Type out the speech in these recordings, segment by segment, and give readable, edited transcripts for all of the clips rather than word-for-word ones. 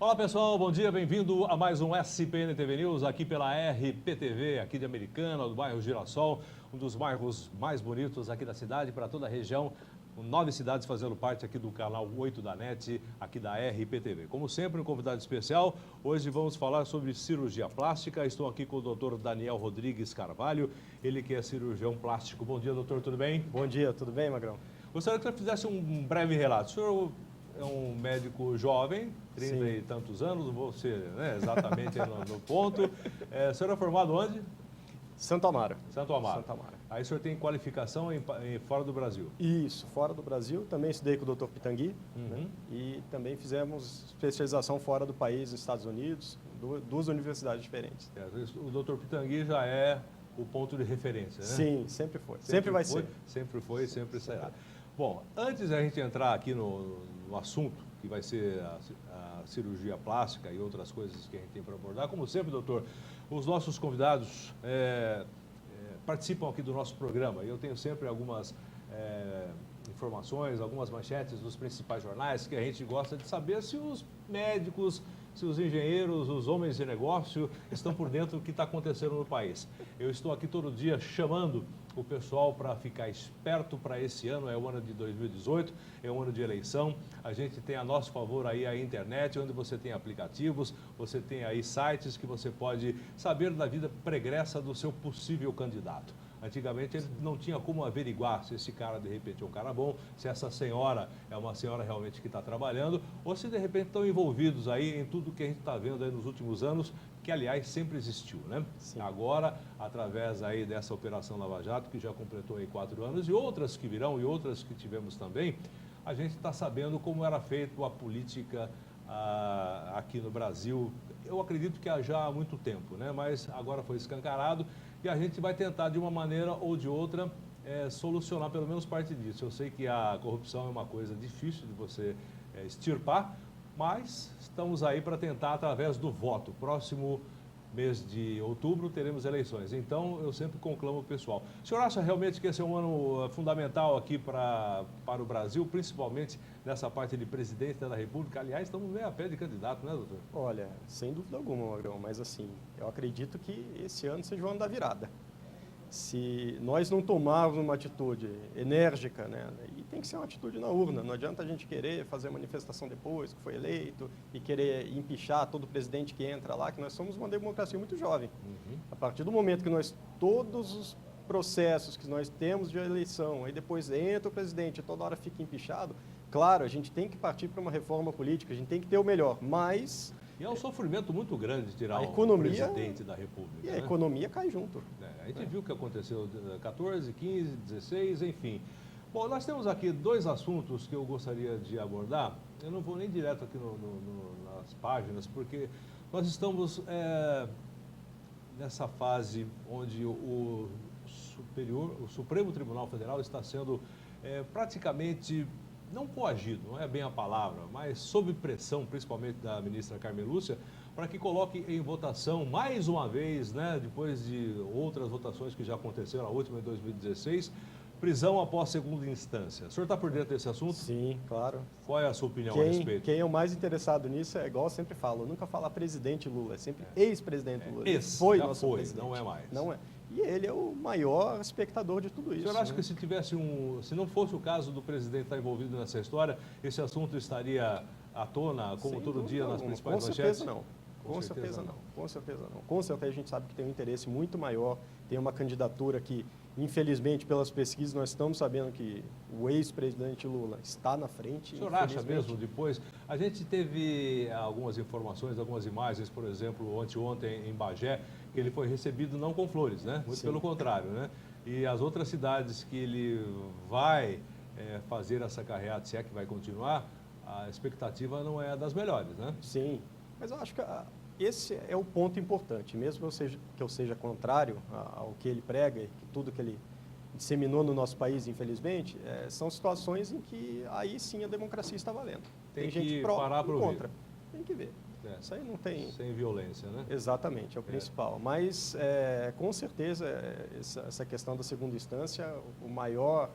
Olá pessoal, bom dia, bem-vindo a mais um SPN TV News aqui pela RPTV, aqui de Americana, do bairro Girassol, um dos bairros mais bonitos aqui da cidade, para toda a região, com 9 cidades fazendo parte aqui do canal 8 da NET, aqui da RPTV. Como sempre, um convidado especial, hoje vamos falar sobre cirurgia plástica, estou aqui com o Dr. Daniel Rodrigues Carvalho, ele que é cirurgião plástico. Bom dia, doutor, tudo bem? Bom dia, tudo bem, Magrão? Gostaria que você fizesse um breve relato. O senhor é um médico jovem, 30 Sim. e tantos anos, não vou ser exatamente no ponto. O senhor é formado onde? Santo Amaro. Santo Amaro. Santo Amaro. Aí o senhor tem qualificação fora do Brasil? Isso, fora do Brasil. Também estudei com o Dr. Pitangui, né? E também fizemos especialização fora do país, nos Estados Unidos, duas universidades diferentes. O Dr. Pitangui já é o ponto de referência, né? Sim, sempre foi. Sempre vai ser. Sempre foi e sempre será. Bom, antes da gente entrar aqui no assunto, que vai ser a cirurgia plástica e outras coisas que a gente tem para abordar, como sempre, doutor, os nossos convidados participam aqui do nosso programa e eu tenho sempre algumas informações, algumas manchetes dos principais jornais que a gente gosta de saber se os médicos, se os engenheiros, os homens de negócio estão por dentro do que está acontecendo no país. Eu estou aqui todo dia chamando o pessoal para ficar esperto para esse ano, é o ano de 2018, é um ano de eleição, a gente tem a nosso favor aí a internet, onde você tem aplicativos, você tem aí sites que você pode saber da vida pregressa do seu possível candidato. Antigamente ele não tinha como averiguar se esse cara de repente é um cara bom, se essa senhora é uma senhora realmente que está trabalhando, ou se de repente estão envolvidos aí em tudo que a gente está vendo aí nos últimos anos, que aliás sempre existiu, né? Sim. Agora, através aí dessa Operação Lava Jato, que já completou aí 4 anos, e outras que virão, e outras que tivemos também, a gente está sabendo como era feita a política aqui no Brasil. Eu acredito que já há muito tempo, né? Mas agora foi escancarado e a gente vai tentar, de uma maneira ou de outra, solucionar pelo menos parte disso. Eu sei que a corrupção é uma coisa difícil de você extirpar, mas estamos aí para tentar através do voto. Próximo mês de outubro teremos eleições, então eu sempre conclamo o pessoal. O senhor acha realmente que esse é um ano fundamental aqui para o Brasil, principalmente nessa parte de presidente da República? Aliás, estamos meio a pé de candidato, né, doutor? Olha, sem dúvida alguma, Magrão, mas assim, eu acredito que esse ano seja o ano da virada. Se nós não tomarmos uma atitude enérgica, né, e tem que ser uma atitude na urna, não adianta a gente querer fazer manifestação depois que foi eleito e querer empichar todo presidente que entra lá, que nós somos uma democracia muito jovem. A partir do momento que todos os processos que nós temos de eleição, aí depois entra o presidente e toda hora fica empichado, claro, a gente tem que partir para uma reforma política, a gente tem que ter o melhor, mas... E é um sofrimento muito grande tirar o presidente da República. E a economia cai junto. A gente viu o que aconteceu em 14, 15, 16, enfim. Bom, nós temos aqui 2 assuntos que eu gostaria de abordar. Eu não vou nem direto aqui nas páginas, porque nós estamos nessa fase onde o Supremo Tribunal Federal está sendo praticamente... não coagido, não é bem a palavra, mas sob pressão, principalmente da ministra Carmen Lúcia, para que coloque em votação mais uma vez, né, depois de outras votações que já aconteceram, a última em 2016, prisão após segunda instância. O senhor está por dentro desse assunto? Sim, claro. Qual é a sua opinião a respeito? Quem é o mais interessado nisso é igual eu sempre falo, eu nunca falo presidente Lula, é sempre ex-presidente Lula. Foi nosso presidente. Não é mais. Não é. E ele é o maior espectador de tudo isso. O senhor acha que se não fosse o caso do presidente estar envolvido nessa história, esse assunto estaria à tona, como Sem todo dia, nas principais manchetes? Com certeza não. Com certeza não. Com certeza não. Com certeza a gente sabe que tem um interesse muito maior, tem uma candidatura que, infelizmente, pelas pesquisas, nós estamos sabendo que o ex-presidente Lula está na frente. O senhor acha mesmo, depois? A gente teve algumas informações, algumas imagens, por exemplo, ontem em Bagé, que ele foi recebido não com flores, né? Muito pelo contrário, né? E as outras cidades que ele vai fazer essa carreata, se é que vai continuar, a expectativa não é das melhores, né? Sim, mas eu acho que esse é o ponto importante. Mesmo que eu seja contrário ao que ele prega, que tudo que ele disseminou no nosso país, infelizmente, são situações em que aí sim a democracia está valendo. Tem gente pró e contra. Tem que ver. Isso aí não tem... Sem violência, né? Exatamente, é o principal. Mas, com certeza, essa questão da segunda instância, o maior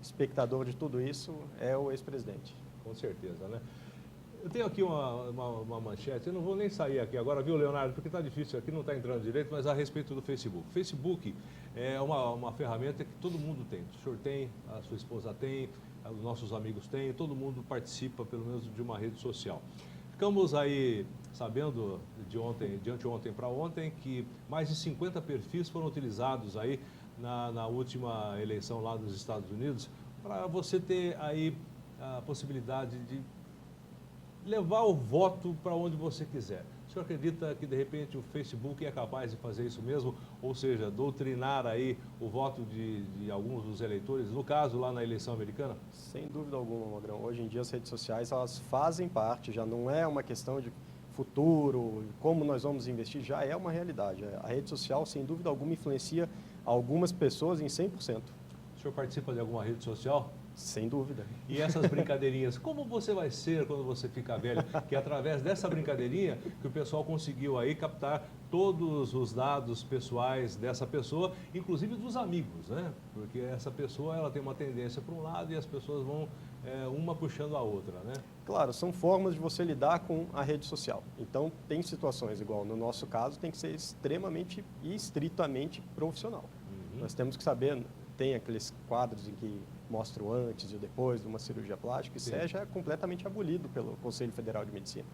espectador de tudo isso é o ex-presidente. Com certeza, né? Eu tenho aqui uma manchete, eu não vou nem sair aqui agora, viu, Leonardo? Porque está difícil aqui, não está entrando direito, mas a respeito do Facebook. Facebook é uma ferramenta que todo mundo tem. O senhor tem, a sua esposa tem, os nossos amigos têm, todo mundo participa, pelo menos, de uma rede social. Ficamos aí sabendo de anteontem para ontem que mais de 50 perfis foram utilizados aí na última eleição lá dos Estados Unidos para você ter aí a possibilidade de levar o voto para onde você quiser. O senhor acredita que, de repente, o Facebook é capaz de fazer isso mesmo? Ou seja, doutrinar aí o voto de alguns dos eleitores, no caso, lá na eleição americana? Sem dúvida alguma, Magrão. Hoje em dia as redes sociais, elas fazem parte, já não é uma questão de futuro, como nós vamos investir, já é uma realidade. A rede social, sem dúvida alguma, influencia algumas pessoas em 100%. O senhor participa de alguma rede social? Sem dúvida. E essas brincadeirinhas, como você vai ser quando você ficar velho? Que é através dessa brincadeirinha que o pessoal conseguiu aí captar todos os dados pessoais dessa pessoa, inclusive dos amigos, né? Porque essa pessoa, ela tem uma tendência para um lado e as pessoas vão uma puxando a outra, né? Claro, são formas de você lidar com a rede social. Então, tem situações, igual no nosso caso, tem que ser extremamente e estritamente profissional. Nós temos que saber, tem aqueles quadros em que mostra o antes e o depois de uma cirurgia plástica, isso já é completamente abolido pelo Conselho Federal de Medicina.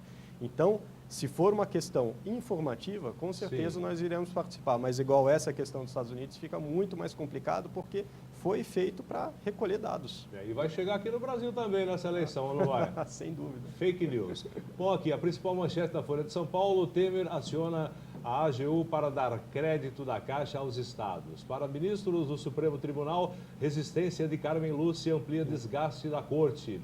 Então, se for uma questão informativa, com certeza nós iremos participar, mas igual essa questão dos Estados Unidos fica muito mais complicado porque foi feito para recolher dados. E vai chegar aqui no Brasil também nessa eleição, não vai? Sem dúvida. Fake news. Bom, aqui a principal manchete da Folha de São Paulo, Temer aciona a AGU para dar crédito da Caixa aos estados. Para ministros do Supremo Tribunal, resistência de Carmen Lúcia amplia desgaste da corte.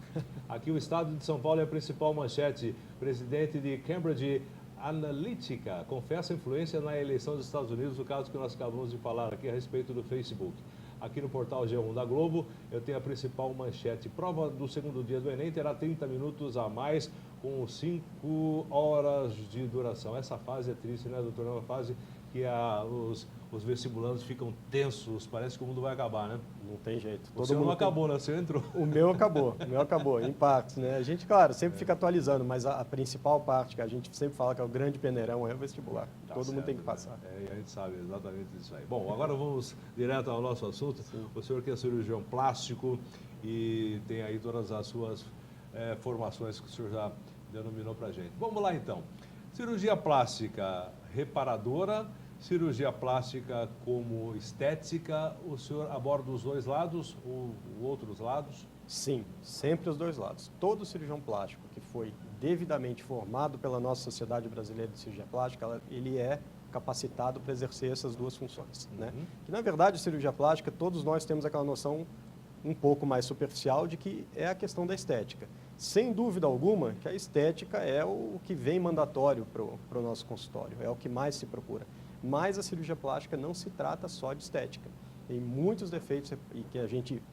Aqui o estado de São Paulo é a principal manchete. Presidente de Cambridge Analytica confessa influência na eleição dos Estados Unidos, o caso que nós acabamos de falar aqui a respeito do Facebook. Aqui no portal G1 da Globo, eu tenho a principal manchete. Prova do segundo dia do Enem terá 30 minutos a mais, com 5 horas de duração. Essa fase é triste, né, doutor? É uma fase que os vestibulandos ficam tensos, parece que o mundo vai acabar, né? Não tem jeito. O seu não acabou, né? O seu entrou. O meu acabou, em partes, né? A gente, claro, sempre fica atualizando, mas a principal parte que a gente sempre fala que é o grande peneirão é o vestibular. Todo mundo tem que passar. Né? A gente sabe exatamente isso aí. Bom, agora vamos direto ao nosso assunto. Sim. O senhor que é cirurgião plástico e tem aí todas as suas formações que o senhor já denominou pra gente. Vamos lá, então. Cirurgia plástica reparadora, cirurgia plástica como estética, o senhor aborda os dois lados ou outros lados? Sim, sempre os dois lados. Todo cirurgião plástico que foi devidamente formado pela nossa Sociedade Brasileira de Cirurgia Plástica, ele é capacitado para exercer essas duas funções. Né? Que, na verdade, a cirurgia plástica, todos nós temos aquela noção um pouco mais superficial de que é a questão da estética. Sem dúvida alguma que a estética é o que vem mandatório para o nosso consultório, é o que mais se procura. Mas a cirurgia plástica não se trata só de estética. Tem muitos defeitos e que a gente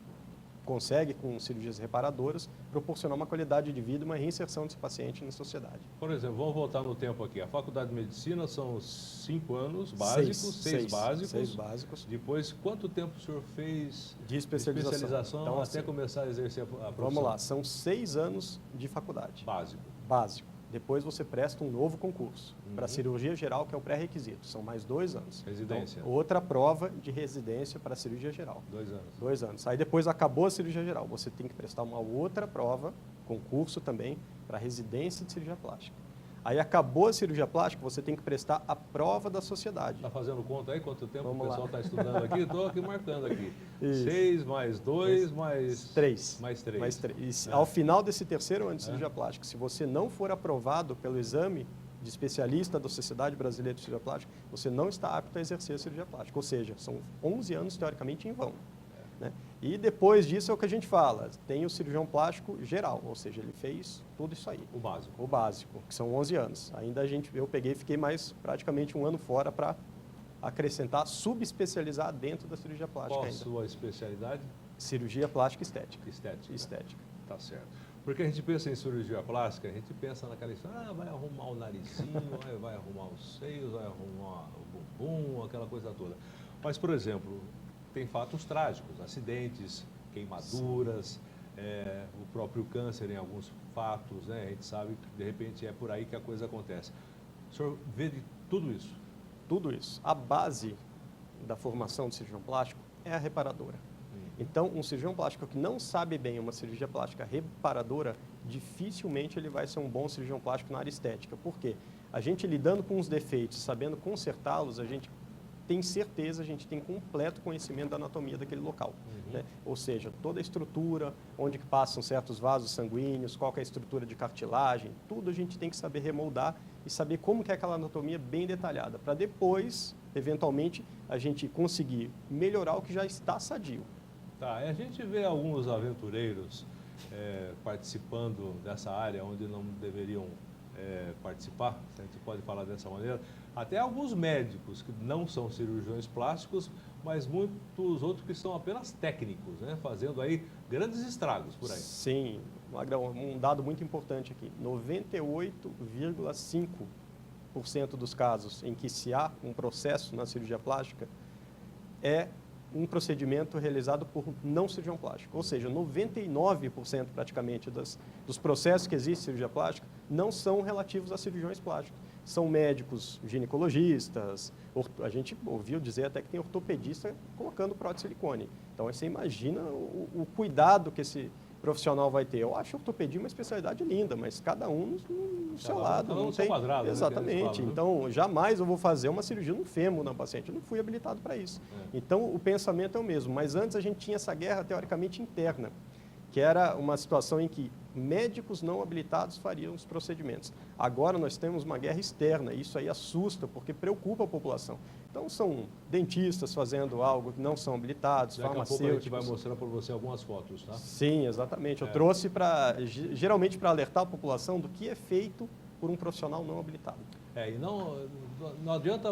consegue, com cirurgias reparadoras, proporcionar uma qualidade de vida e uma reinserção desse paciente na sociedade. Por exemplo, vamos voltar no tempo aqui. A Faculdade de Medicina são 5 anos básicos, 6 básicos. 6 básicos. Depois, quanto tempo o senhor fez de especialização então, até começar a exercer a profissão? Vamos lá, são 6 anos de faculdade. Básico. Depois você presta um novo concurso para cirurgia geral, que é o pré-requisito. São mais 2 anos. Residência. Então, outra prova de residência para a cirurgia geral. 2 anos. 2 anos. Aí depois acabou a cirurgia geral. Você tem que prestar uma outra prova, concurso também, para residência de cirurgia plástica. Aí acabou a cirurgia plástica, você tem que prestar a prova da sociedade. Está fazendo conta aí quanto tempo Vamos o pessoal lá. está estudando aqui? Estou aqui marcando aqui. Isso. 6 mais 2 mais 3. Mais 3. Mais 3. E ao final desse terceiro ano de cirurgia plástica, se você não for aprovado pelo exame de especialista da Sociedade Brasileira de Cirurgia Plástica, você não está apto a exercer a cirurgia plástica. Ou seja, são 11 anos teoricamente em vão. Né? E depois disso é o que a gente fala, tem o cirurgião plástico geral, ou seja, ele fez tudo isso aí. O básico. O básico, que são 11 anos. Ainda eu fiquei mais praticamente 1 ano fora para acrescentar, subespecializar dentro da cirurgia plástica. Qual a ainda. sua especialidade? Cirurgia plástica e estética. Estética. Tá certo. Porque a gente pensa em cirurgia plástica, a gente pensa naquela história, vai arrumar o narizinho, vai arrumar os seios, vai arrumar o bumbum, aquela coisa toda. Mas, por exemplo, tem fatos trágicos, acidentes, queimaduras, o próprio câncer em alguns fatos, né? A gente sabe que, de repente, é por aí que a coisa acontece. O senhor vê de tudo isso? Tudo isso. A base da formação do cirurgião plástico é a reparadora. Então, um cirurgião plástico que não sabe bem uma cirurgia plástica reparadora, dificilmente ele vai ser um bom cirurgião plástico na área estética. Por quê? A gente lidando com os defeitos, sabendo consertá-los, a gente tem certeza, a gente tem completo conhecimento da anatomia daquele local. Né? Ou seja, toda a estrutura, onde que passam certos vasos sanguíneos, qual que é a estrutura de cartilagem, tudo a gente tem que saber remoldar e saber como que é aquela anatomia bem detalhada, para depois, eventualmente, a gente conseguir melhorar o que já está sadio. Tá, a gente vê alguns aventureiros participando dessa área onde não deveriam participar, se a gente pode falar dessa maneira. Até alguns médicos que não são cirurgiões plásticos, mas muitos outros que são apenas técnicos, né? Fazendo aí grandes estragos por aí. Sim, Magrão, um dado muito importante aqui, 98,5% dos casos em que se há um processo na cirurgia plástica é um procedimento realizado por não cirurgião plástico. Ou seja, 99% praticamente dos processos que existem em cirurgia plástica não são relativos a cirurgiões plásticos. São médicos ginecologistas, a gente ouviu dizer até que tem ortopedista colocando prótese de silicone. Então, você imagina o cuidado que esse profissional vai ter. Eu acho a ortopedia uma especialidade linda, mas cada um no seu lado. Cada um não no seu tem... quadrado. Exatamente. Né, então, jamais eu vou fazer uma cirurgia no fêmur na paciente. Eu não fui habilitado para isso. Então, o pensamento é o mesmo. Mas antes a gente tinha essa guerra teoricamente interna, que era uma situação em que médicos não habilitados fariam os procedimentos. Agora nós temos uma guerra externa, e isso aí assusta, porque preocupa a população. Então são dentistas fazendo algo que não são habilitados, farmacêuticos. Daqui a pouco a gente vai mostrar para você algumas fotos, tá? Sim, exatamente. Eu trouxe geralmente para alertar a população do que é feito por um profissional não habilitado. E não adianta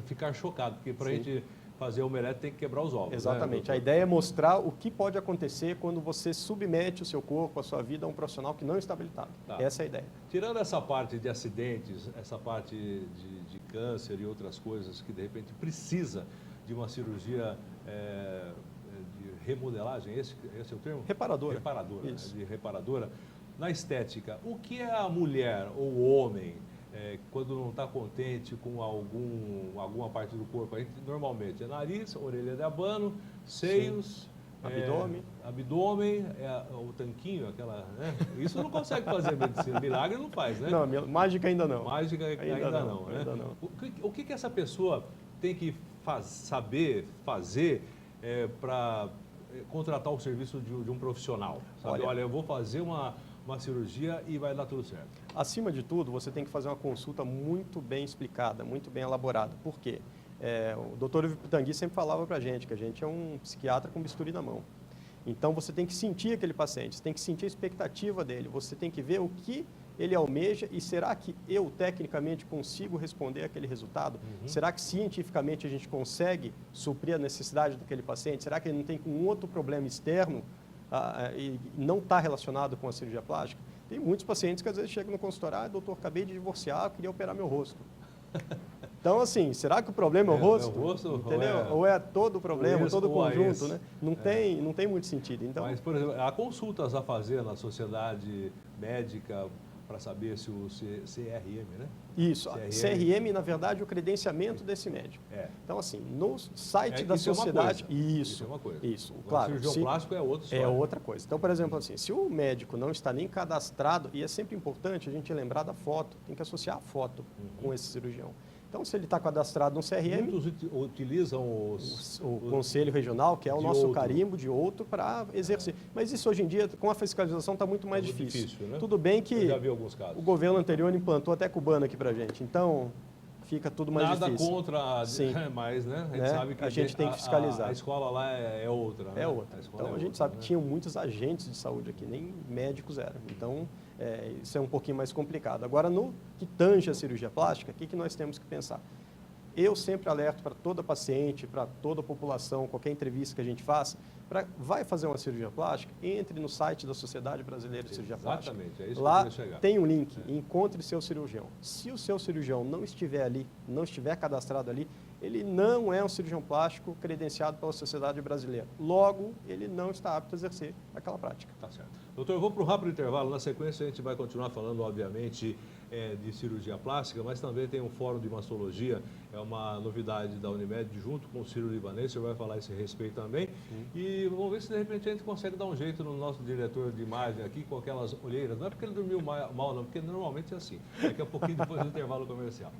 ficar chocado, porque para a gente fazer omelete tem que quebrar os ovos. Exatamente. Né, a ideia é mostrar o que pode acontecer quando você submete o seu corpo, a sua vida a um profissional que não está habilitado. Tá. Essa é a ideia. Tirando essa parte de acidentes, essa parte de câncer e outras coisas que de repente precisa de uma cirurgia de remodelagem, esse é o termo? Reparadora. Reparadora, Isso. de reparadora. Na estética, o que é a mulher ou o homem quando não está contente com alguma parte do corpo? A gente normalmente é nariz, orelha de abano, seios, abdômen, o tanquinho, aquela, né? Isso não consegue fazer medicina, milagre não faz, né? Não, mágica ainda não. Mágica ainda não, né? Ainda não. O que essa pessoa tem que saber fazer para contratar o serviço de um profissional? Sabe? Olha, eu vou fazer uma cirurgia e vai dar tudo certo. Acima de tudo, você tem que fazer uma consulta muito bem explicada, muito bem elaborada. Por quê? O doutor Ivo Pitangui sempre falava para a gente que a gente é um psiquiatra com bisturi na mão. Então, você tem que sentir aquele paciente, você tem que sentir a expectativa dele, você tem que ver o que ele almeja e será que eu, tecnicamente, consigo responder aquele resultado? Será que, cientificamente, a gente consegue suprir a necessidade daquele paciente? Será que ele não tem um outro problema externo e não está relacionado com a cirurgia plástica? Tem muitos pacientes que às vezes chegam no consultório, doutor, acabei de divorciar, queria operar meu rosto. Então, assim, será que o problema é o rosto? É o rosto, entendeu? Ou é todo o problema, todo o conjunto, né? Não tem muito sentido. Então, mas, por exemplo, há consultas a fazer na sociedade médica para saber se o CRM, né? Isso, CRM, na verdade, o credenciamento desse médico. Então, assim, no site da sociedade... Isso é uma coisa. Isso, claro. O cirurgião plástico é outra história. É outra coisa. Então, por exemplo, assim, se o médico não está nem cadastrado, e é sempre importante a gente lembrar da foto, tem que associar a foto com esse cirurgião. Então, se ele está cadastrado no CRM... Muitos utilizam o Conselho Regional, que é o nosso carimbo de outro, para exercer. Mas isso, hoje em dia, com a fiscalização, está muito mais difícil. Né? Tudo bem que eu já vi alguns casos. O governo anterior implantou até cubano aqui para a gente. Então, fica tudo mais difícil. Nada contra, mas né? A gente sabe que a gente tem que fiscalizar. A escola lá é outra. É outra. Então, a gente sabe que tinham muitos agentes de saúde aqui, nem médicos eram. Então, isso é um pouquinho mais complicado. Agora, no que tange a cirurgia plástica, o que nós temos que pensar? Eu sempre alerto para toda paciente, para toda a população, qualquer entrevista que a gente faça, vai fazer uma cirurgia plástica, entre no site da Sociedade Brasileira de Cirurgia Plástica. Exatamente, é isso lá que eu queria chegar. Tem um link, encontre seu cirurgião. Se o seu cirurgião não estiver ali, não estiver cadastrado ali, ele não é um cirurgião plástico credenciado pela sociedade brasileira. Logo, ele não está apto a exercer aquela prática. Tá certo. Doutor, eu vou para um rápido intervalo. Na sequência, a gente vai continuar falando, obviamente, de cirurgia plástica, mas também tem um fórum de mastologia, é uma novidade da Unimed, junto com o Ciro Libanês, o senhor vai falar a esse respeito também. E vamos ver se, de repente, a gente consegue dar um jeito no nosso diretor de imagem aqui, com aquelas olheiras. Não é porque ele dormiu mal, não, porque normalmente é assim. Daqui a pouquinho, depois do intervalo comercial.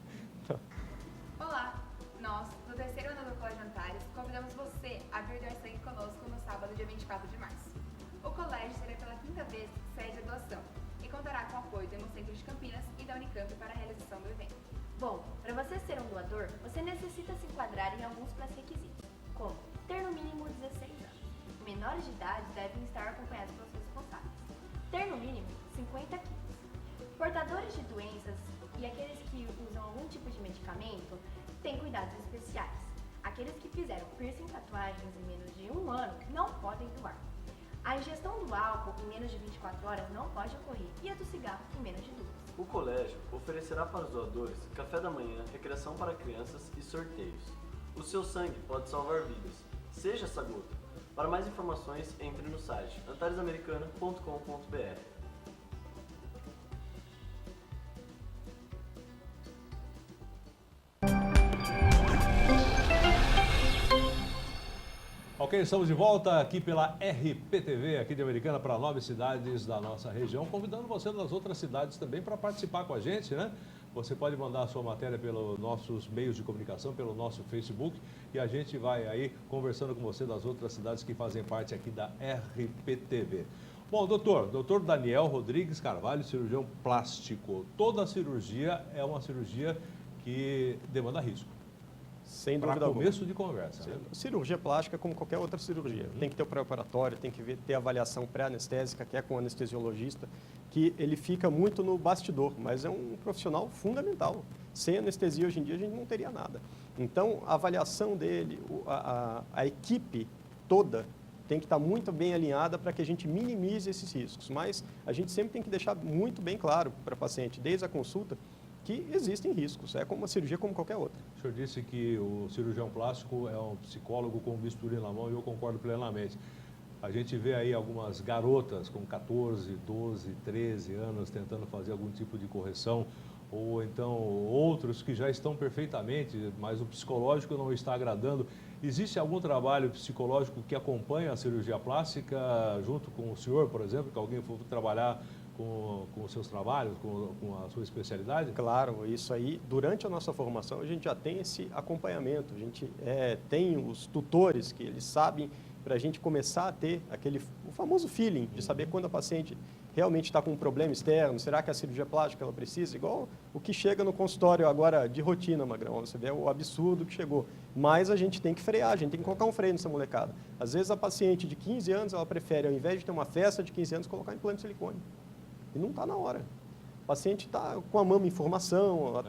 Olá! Nós, do terceiro ano do Colégio Antares, convidamos você a vir doar sangue conosco no sábado, dia 24 de março. O colégio será pela quinta vez sede da doação e contará com o apoio do Hemocentro de Campinas e da Unicamp para a realização do evento. Bom, para você ser um doador, você necessita se enquadrar em alguns pré-requisitos, como ter no mínimo 16 anos. Menores de idade devem estar acompanhados pelos responsáveis. Ter no mínimo 50 quilos. Portadores de doenças e aqueles que usam algum tipo de medicamento têm cuidados especiais. Aqueles que fizeram piercing, tatuagens em menos de um ano não podem doar. A ingestão do álcool em menos de 24 horas não pode ocorrer e a do cigarro em menos de 2. O colégio oferecerá para os doadores café da manhã, recreação para crianças e sorteios. O seu sangue pode salvar vidas. Seja essa gota. Para mais informações, entre no site antaresamericana.com.br. Ok, estamos de volta aqui pela RPTV, aqui de Americana, para 9 cidades da nossa região, convidando você das outras cidades também para participar com a gente, né? Você pode mandar a sua matéria pelos nossos meios de comunicação, pelo nosso Facebook, e a gente vai aí conversando com você das outras cidades que fazem parte aqui da RPTV. Bom, doutor Daniel Rodrigues Carvalho, cirurgião plástico. Toda cirurgia é uma cirurgia que demanda risco. Sem Para dúvida alguma. começo de conversa, né? Cirurgia plástica, como qualquer outra cirurgia, tem que ter o pré-operatório, tem que ter avaliação pré-anestésica, que é com o anestesiologista, que ele fica muito no bastidor, mas é um profissional fundamental. Sem anestesia, hoje em dia, a gente não teria nada. Então, a avaliação dele, a equipe toda, tem que estar muito bem alinhada para que a gente minimize esses riscos. Mas a gente sempre tem que deixar muito bem claro para o paciente, desde a consulta, que existem riscos. É como uma cirurgia como qualquer outra. O senhor disse que o cirurgião plástico é um psicólogo com bisturi na mão e eu concordo plenamente. A gente vê aí algumas garotas com 14, 12, 13 anos tentando fazer algum tipo de correção, ou então outros que já estão perfeitamente, mas o psicológico não está agradando. Existe algum trabalho psicológico que acompanha a cirurgia plástica junto com o senhor, por exemplo, que alguém for trabalhar com os seus trabalhos, com a sua especialidade? Claro, isso aí, durante a nossa formação, a gente já tem esse acompanhamento, a gente tem os tutores que eles sabem para a gente começar a ter o famoso feeling de saber quando a paciente realmente está com um problema externo, será que a cirurgia plástica ela precisa? Igual o que chega no consultório agora de rotina, Magrão, você vê o absurdo que chegou. Mas a gente tem que frear, a gente tem que colocar um freio nessa molecada. Às vezes a paciente de 15 anos, ela prefere, ao invés de ter uma festa de 15 anos, colocar implante de silicone. E não está na hora. O paciente está com a mama em formação, ela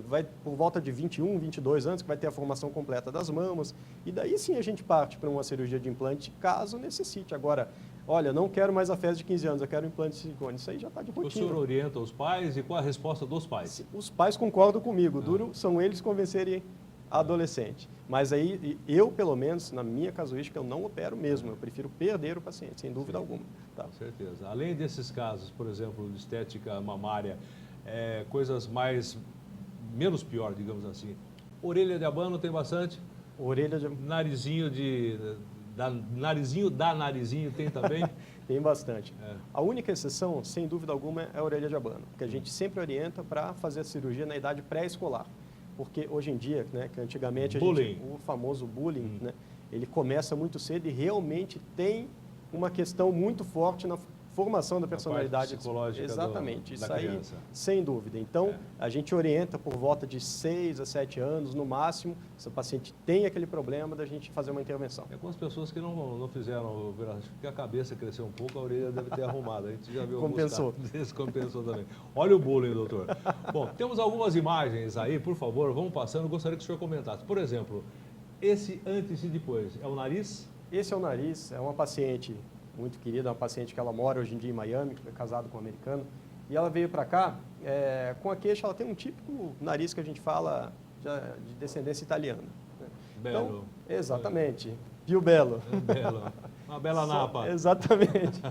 vai por volta de 21, 22 anos, que vai ter a formação completa das mamas. E daí sim a gente parte para uma cirurgia de implante, caso necessite. Agora, olha, não quero mais a festa de 15 anos, eu quero implante de silicone. Isso aí já está de rotina. O senhor orienta os pais e qual a resposta dos pais? Os pais concordam comigo, duro são eles convencerem a adolescente. Mas aí, eu, pelo menos, na minha casuística, eu não opero mesmo. Eu prefiro perder o paciente, sem dúvida alguma. Tá? Com certeza. Além desses casos, por exemplo, de estética mamária, coisas menos pior, digamos assim. Orelha de abano tem bastante? Orelha de... Narizinho narizinho tem também? Tem bastante. A única exceção, sem dúvida alguma, é a orelha de abano, que a gente sempre orienta para fazer a cirurgia na idade pré-escolar. Porque hoje em dia, né, que antigamente o famoso bullying, né, ele começa muito cedo e realmente tem uma questão muito forte na formação da personalidade psicológica. Exatamente, da isso aí, criança. sem dúvida. Então, a gente orienta por volta de 6 a 7 anos, no máximo, se o paciente tem aquele problema, da gente fazer uma intervenção. Tem algumas pessoas que não fizeram, acho que a cabeça cresceu um pouco, a orelha deve ter arrumado. A gente já viu Compensou. Compensou também. Olha o bullying, doutor. Bom, temos algumas imagens aí, por favor, vamos passando. Gostaria que o senhor comentasse. Por exemplo, esse antes e depois, é o nariz? Esse é o nariz, é uma paciente muito querida, uma paciente que ela mora hoje em dia em Miami, que foi casada com um americano, e ela veio para cá com a queixa, ela tem um típico nariz que a gente fala de descendência italiana. Belo. Então, exatamente. Pio Belo. Belo. Uma bela napa. Exatamente.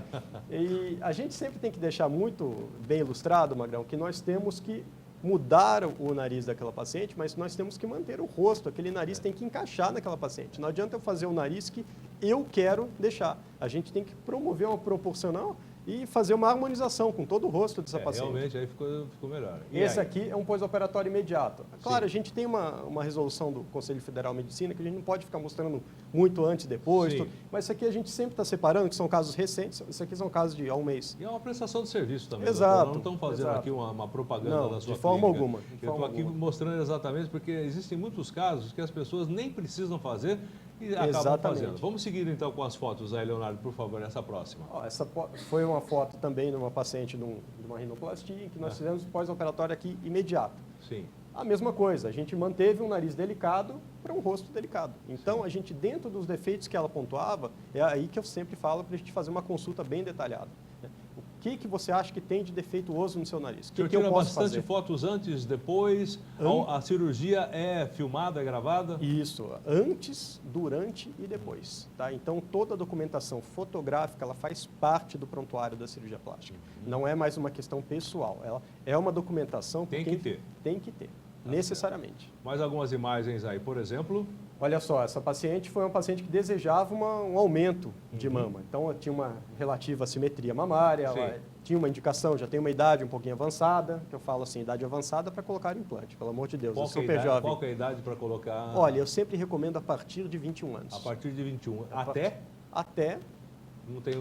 E a gente sempre tem que deixar muito bem ilustrado, Magrão, que nós temos que mudar o nariz daquela paciente, mas nós temos que manter o rosto, aquele nariz tem que encaixar naquela paciente. Não adianta eu fazer o nariz que eu quero deixar. A gente tem que promover uma proporcional e fazer uma harmonização com todo o rosto dessa paciente. Realmente, aí ficou melhor. E Esse aí? aqui é um pós-operatório imediato. Claro, Sim. a gente tem uma resolução do Conselho Federal de Medicina que a gente não pode ficar mostrando muito antes e depois, Sim. tudo, mas isso aqui a gente sempre está separando, que são casos recentes, isso aqui são casos de há um mês. E é uma prestação de serviço também. Exato, doutor. Não estão fazendo exato. aqui uma propaganda Não, da sua de forma clínica. alguma, de Eu estou forma aqui alguma. mostrando exatamente porque existem muitos casos que as pessoas nem precisam fazer e acabam Exatamente. fazendo. Vamos seguir então com as fotos aí, Leonardo, por favor, essa próxima. Ó, essa foi uma foto também de uma paciente de uma rinoplastia, que nós fizemos pós-operatório aqui imediato. Sim. A mesma coisa, a gente manteve um nariz delicado para um rosto delicado. Então, a gente, dentro dos defeitos que ela pontuava, é aí que eu sempre falo para a gente fazer uma consulta bem detalhada. Né? O que você acha que tem de defeituoso no seu nariz? O O senhor que eu tira posso bastante fazer? fotos antes, depois, a cirurgia é filmada, é gravada? Isso, antes, durante e depois. Tá? Então, toda a documentação fotográfica ela faz parte do prontuário da cirurgia plástica. Não é mais uma questão pessoal, ela é uma documentação Tem que ter. Tem que ter, necessariamente. Mais algumas imagens aí, por exemplo. Olha só, essa paciente foi uma paciente que desejava um aumento de mama. Então, ela tinha uma relativa assimetria mamária, Sim. ela tinha uma indicação, já tem uma idade um pouquinho avançada, que eu falo assim, idade avançada para colocar implante, pelo amor de Deus, é super jovem. Qual que é a idade para colocar? Olha, eu sempre recomendo a partir de 21 anos. A partir de 21. A Até? Até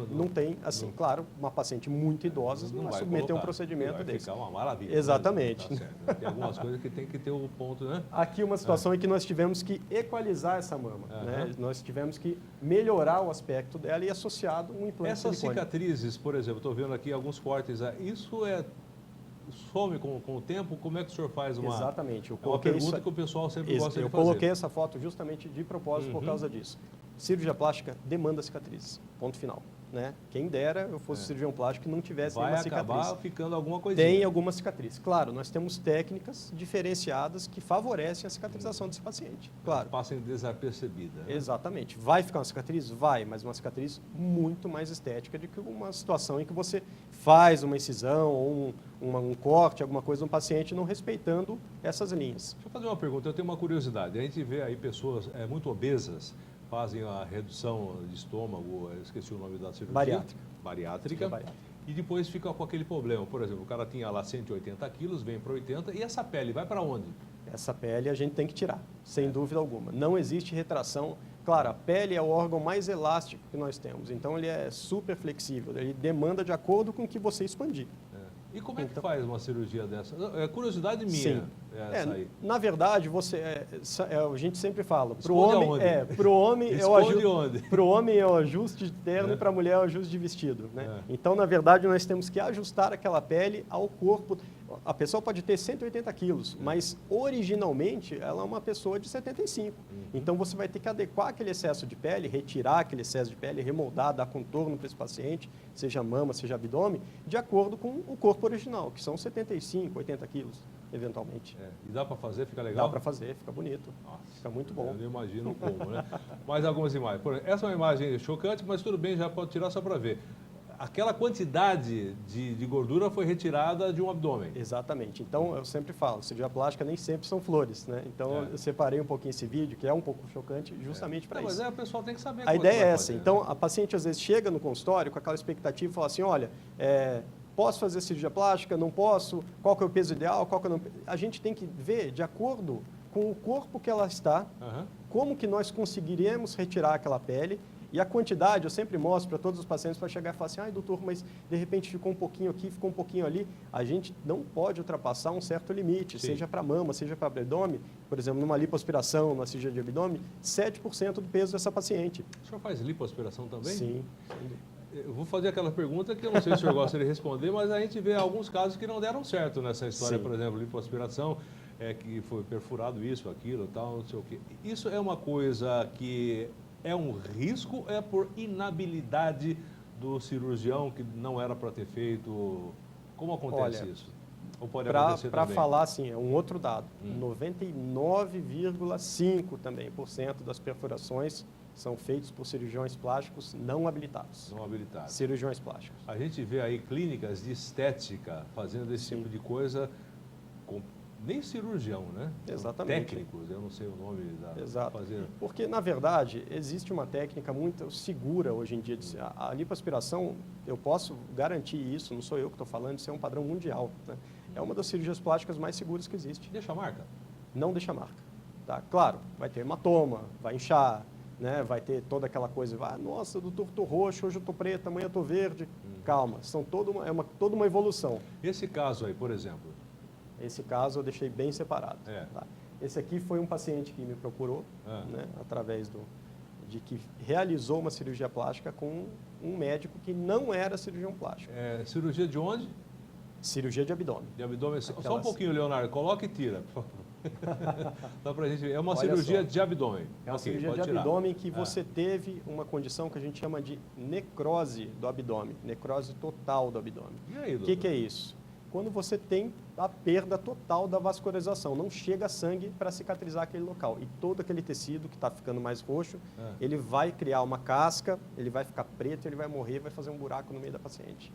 Não tem, assim, claro, uma paciente muito idosa não vai submeter colocar. um procedimento Vai desse. ficar uma maravilha. Exatamente. Tá certo. Tem algumas coisas que tem que ter o ponto, né? Aqui uma situação em que nós tivemos que equalizar essa mama. Né? Nós tivemos que melhorar o aspecto dela e associado um implante Essas silicone. cicatrizes, por exemplo, estou vendo aqui alguns cortes, isso some com o tempo? Como é que o senhor faz uma... Exatamente. Eu É uma coloquei pergunta isso- que o pessoal sempre Isso, gosta de eu fazer. coloquei essa foto justamente de propósito por Uhum. causa disso. Cirurgia plástica demanda cicatrizes. Ponto final. Né? Quem dera eu fosse cirurgião plástico e não tivesse Vai nenhuma cicatriz. acabar ficando alguma coisinha. Tem alguma cicatriz. Claro, nós temos técnicas diferenciadas que favorecem a cicatrização desse paciente. Claro. Passem desapercebida. Né? Exatamente. Vai ficar uma cicatriz? Vai, mas uma cicatriz muito mais estética do que uma situação em que você faz uma incisão ou um corte, alguma coisa no paciente não respeitando essas linhas. Deixa eu fazer uma pergunta, eu tenho uma curiosidade. A gente vê aí pessoas muito obesas, fazem a redução de estômago, eu esqueci o nome da cirurgia. Bariátrica. Bariátrica. Bariátrica. E depois fica com aquele problema. Por exemplo, o cara tinha lá 180 quilos, vem para 80, e essa pele vai para onde? Essa pele a gente tem que tirar, sem dúvida alguma. Não existe retração. Claro, a pele é o órgão mais elástico que nós temos, então ele é super flexível, ele demanda de acordo com o que você expandir. E como é que Então- faz uma cirurgia dessa? É curiosidade minha, Sim. essa aí. Na verdade, a gente sempre fala, para o Esconde homem, aonde? pro homem é o Esconde onde? Pro homem é o ajuste de terno É. e para a mulher é o ajuste de vestido. Né? É. Então, na verdade, nós temos que ajustar aquela pele ao corpo. A pessoa pode ter 180 quilos, mas originalmente ela é uma pessoa de 75. Então, você vai ter que adequar aquele excesso de pele, retirar aquele excesso de pele, remoldar, dar contorno para esse paciente, seja mama, seja abdômen, de acordo com o corpo original, que são 75, 80 quilos, eventualmente. E dá para fazer? Fica legal? Dá para fazer, fica bonito. Nossa, Fica muito bom. Eu não imagino como, né? Mais algumas imagens. Por exemplo, essa é uma imagem chocante, mas tudo bem, já pode tirar só para ver. Aquela quantidade de gordura foi retirada de um abdômen. Exatamente. Então, eu sempre falo, cirurgia plástica nem sempre são flores, né? Então, eu separei um pouquinho esse vídeo, que é um pouco chocante, justamente para Não, isso. mas o pessoal tem que saber A como ideia que é vai essa. fazer, Então, né? a paciente às vezes chega no consultório com aquela expectativa e fala assim, olha, posso fazer cirurgia plástica? Não posso? Qual que é o peso ideal? Qual que é o... A gente tem que ver, de acordo com o corpo que ela está, Aham. como que nós conseguiremos retirar aquela pele. E a quantidade, eu sempre mostro para todos os pacientes para chegar e falar assim, ai doutor, mas de repente ficou um pouquinho aqui, ficou um pouquinho ali. A gente não pode ultrapassar um certo limite, Sim. seja para mama, seja para abdômen. Por exemplo, numa lipoaspiração, numa cirurgia de abdômen, 7% do peso dessa paciente. O senhor faz lipoaspiração também? Sim. Eu vou fazer aquela pergunta que eu não sei se o senhor gosta de responder, mas a gente vê alguns casos que não deram certo nessa história, Sim. por exemplo, lipoaspiração, que foi perfurado isso, aquilo, tal, não sei o quê. Isso é uma coisa que é um risco, é por inabilidade do cirurgião que não era para ter feito? Como acontece Olha, isso? Ou pode acontecer Para também? falar assim, é um outro dado, 99,5% também por cento das perfurações são feitos por cirurgiões plásticos não habilitados. Não habilitados. Cirurgiões plásticos. A gente vê aí clínicas de estética fazendo esse tipo de coisa, nem cirurgião, né? Exatamente. Técnicos, eu não sei o nome da Exato. fazendo. Porque, na verdade, existe uma técnica muito segura hoje em dia. A lipoaspiração, eu posso garantir isso, não sou eu que estou falando, isso é um padrão mundial. Né? É uma das cirurgias plásticas mais seguras que existe. Deixa a marca? Não deixa marca. Tá? Claro, vai ter hematoma, vai inchar, né? Vai ter toda aquela coisa, nossa, doutor, eu estou roxo, hoje eu estou preto, amanhã eu estou verde. Calma, são toda uma evolução. Esse caso aí, por exemplo. Esse caso eu deixei bem separado. Tá? Esse aqui foi um paciente que me procurou, né, através de que realizou uma cirurgia plástica com um médico que não era cirurgião plástico. Cirurgia de onde? Cirurgia de abdômen. De abdômen. Só um Aquelas- pouquinho, Leonardo. Coloca e tira, por favor. Só pra gente ver. É uma Olha cirurgia só. de abdômen. É uma Ok, cirurgia de pode tirar. abdômen que você teve uma condição que a gente chama de necrose do abdômen, necrose total do abdômen. E aí, O doutor? que é isso? Quando você tem a perda total da vascularização, não chega sangue para cicatrizar aquele local. E todo aquele tecido que está ficando mais roxo, ele vai criar uma casca, ele vai ficar preto, ele vai morrer, vai fazer um buraco no meio da paciente.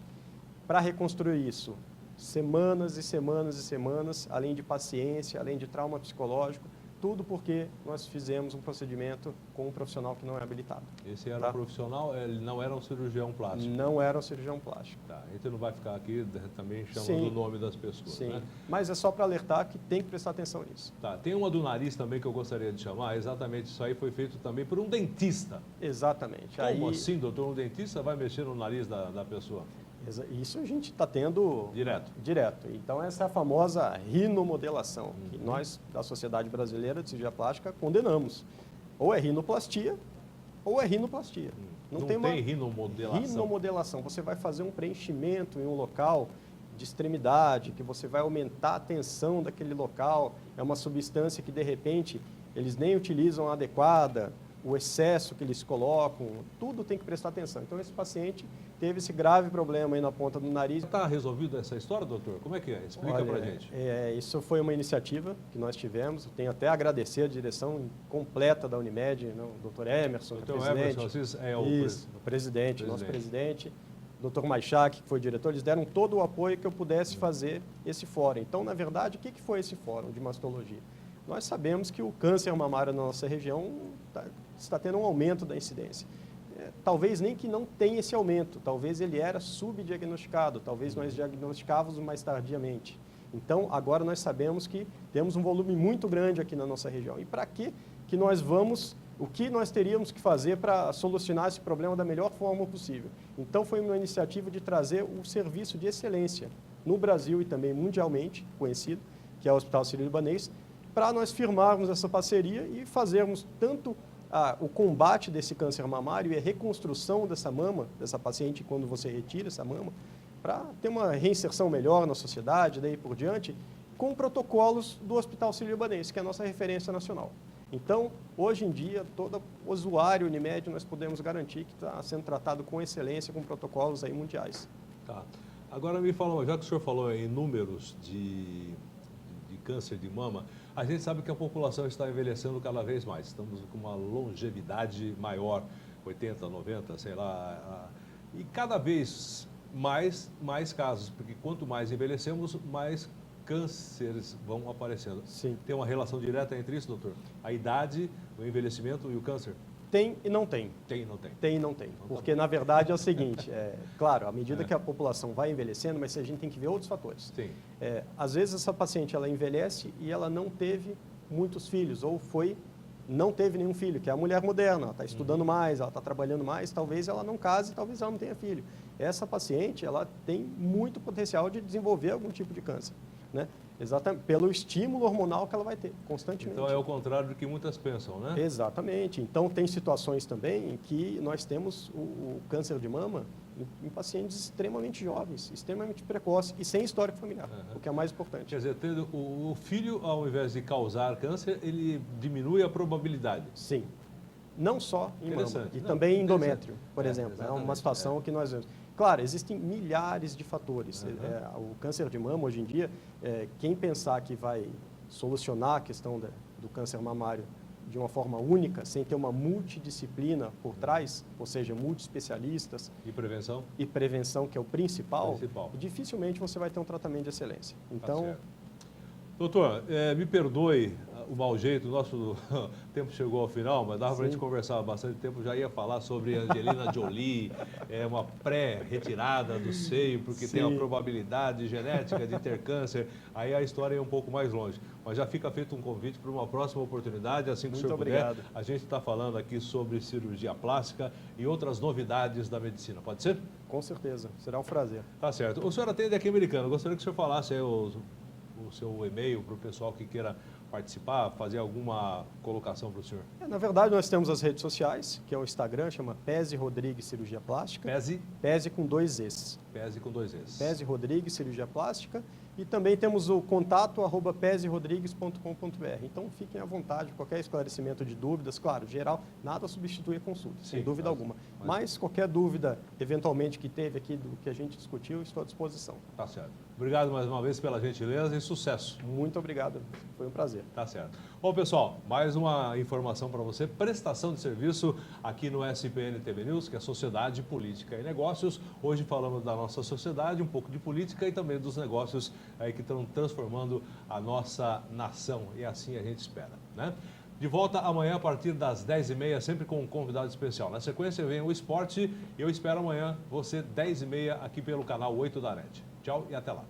Para reconstruir isso, semanas e semanas e semanas, além de paciência, além de trauma psicológico, tudo porque nós fizemos um procedimento com um profissional que não é habilitado. Esse era um profissional, ele não era um cirurgião plástico. Não era um cirurgião plástico. Tá, a gente não vai ficar aqui também chamando Sim. o nome das pessoas, Sim, né? mas é só para alertar que tem que prestar atenção nisso. Tá, tem uma do nariz também que eu gostaria de chamar, exatamente isso aí foi feito também por um dentista. Exatamente. Como assim, doutor? Um dentista vai mexer no nariz da pessoa? Isso a gente está tendo Direto. Então, essa é a famosa rinomodelação, que nós, da Sociedade Brasileira de Cirurgia Plástica, condenamos. Ou é rinoplastia, ou é rinoplastia. Não tem rinomodelação. Rinomodelação. Você vai fazer um preenchimento em um local de extremidade, que você vai aumentar a tensão daquele local. É uma substância que, de repente, eles nem utilizam a adequada, o excesso que eles colocam, tudo tem que prestar atenção. Então, esse paciente teve esse grave problema aí na ponta do nariz. Está resolvida essa história, doutor? Como é que é? Explica pra gente. Isso foi uma iniciativa que nós tivemos. Tenho até a agradecer a direção completa da Unimed, o Dr. Emerson, que é o presidente. Emerson, é o presidente, nosso presidente. Dr. Maichak, que foi o diretor, eles deram todo o apoio que eu pudesse fazer esse fórum. Então, na verdade, o que foi esse fórum de mastologia? Nós sabemos que o câncer mamário na nossa região está tendo um aumento da incidência. Talvez nem que não tenha esse aumento, talvez ele era subdiagnosticado, talvez nós diagnosticávamos mais tardiamente. Então, agora nós sabemos que temos um volume muito grande aqui na nossa região. E para que nós vamos, o que nós teríamos que fazer para solucionar esse problema da melhor forma possível? Então, foi uma iniciativa de trazer o serviço de excelência no Brasil e também mundialmente conhecido, que é o Hospital Sírio-Libanês, para nós firmarmos essa parceria e fazermos tanto o combate desse câncer mamário e a reconstrução dessa mama, dessa paciente, quando você retira essa mama, para ter uma reinserção melhor na sociedade, daí por diante, com protocolos do Hospital Sírio-Libanês, que é a nossa referência nacional. Então, hoje em dia, todo usuário Unimed, nós podemos garantir que está sendo tratado com excelência, com protocolos aí mundiais. Tá. Agora me fala, já que o senhor falou em números de câncer de mama, a gente sabe que a população está envelhecendo cada vez mais. Estamos com uma longevidade maior, 80, 90, sei lá. E cada vez mais casos, porque quanto mais envelhecemos, mais cânceres vão aparecendo. Sim. Tem uma relação direta entre isso, doutor? A idade, o envelhecimento e o câncer? Tem e não tem. Tem e não tem. Tem e não tem. Porque, na verdade, é o seguinte, claro, à medida que a população vai envelhecendo, mas a gente tem que ver outros fatores. Sim. Às vezes, essa paciente, ela envelhece e ela não teve muitos filhos, ou não teve nenhum filho, que é a mulher moderna, ela está estudando mais, ela está trabalhando mais, talvez ela não case, talvez ela não tenha filho. Essa paciente, ela tem muito potencial de desenvolver algum tipo de câncer, né? Exatamente, pelo estímulo hormonal que ela vai ter constantemente. Então é o contrário do que muitas pensam, né? Exatamente. Então tem situações também em que nós temos o câncer de mama em pacientes extremamente jovens, extremamente precoces e sem histórico familiar, o que é mais importante. Quer dizer, o filho, ao invés de causar câncer, ele diminui a probabilidade. Sim. Não só em mama, e Não, também em endométrio, por É, exemplo. É uma exatamente, situação que nós vemos. Claro, existem milhares de fatores. O câncer de mama, hoje em dia, quem pensar que vai solucionar a questão do câncer mamário de uma forma única, sem ter uma multidisciplina por trás, ou seja, multiespecialistas. E prevenção, que é o principal. Dificilmente você vai ter um tratamento de excelência. Então, doutor, me perdoe o mau jeito, o nosso tempo chegou ao final, mas dava para a gente conversar bastante tempo, já ia falar sobre Angelina Jolie, uma pré-retirada do seio, porque tem a probabilidade genética de ter câncer, aí a história é um pouco mais longe. Mas já fica feito um convite para uma próxima oportunidade, assim que o senhor puder. A gente está falando aqui sobre cirurgia plástica e outras novidades da medicina, pode ser? Com certeza, será um prazer. Tá certo. O senhor atende aqui americano, gostaria que o senhor falasse aí o seu e-mail para o pessoal que queira participar, fazer alguma colocação para o senhor. Na verdade, nós temos as redes sociais, que é o Instagram, chama Pese Rodrigues Cirurgia Plástica. Pese com 2 Es. Pese com 2 Es. Pese Rodrigues Cirurgia Plástica. E também temos o contato@peserodrigues.com.br. Então, fiquem à vontade, qualquer esclarecimento de dúvidas, claro, geral, nada substitui a consulta, sem dúvida alguma. Mas qualquer dúvida, eventualmente, que teve aqui do que a gente discutiu, estou à disposição. Tá certo. Obrigado mais uma vez pela gentileza e sucesso. Muito obrigado, foi um prazer. Tá certo. Bom, pessoal, mais uma informação para você, prestação de serviço aqui no SPN TV News, que é Sociedade, Política e Negócios. Hoje falamos da nossa sociedade, um pouco de política e também dos negócios aí que estão transformando a nossa nação, e assim a gente espera, né? De volta amanhã a partir das 10h30, sempre com um convidado especial. Na sequência vem o esporte e eu espero amanhã você 10h30 aqui pelo canal 8 da NET. Tchau e até lá.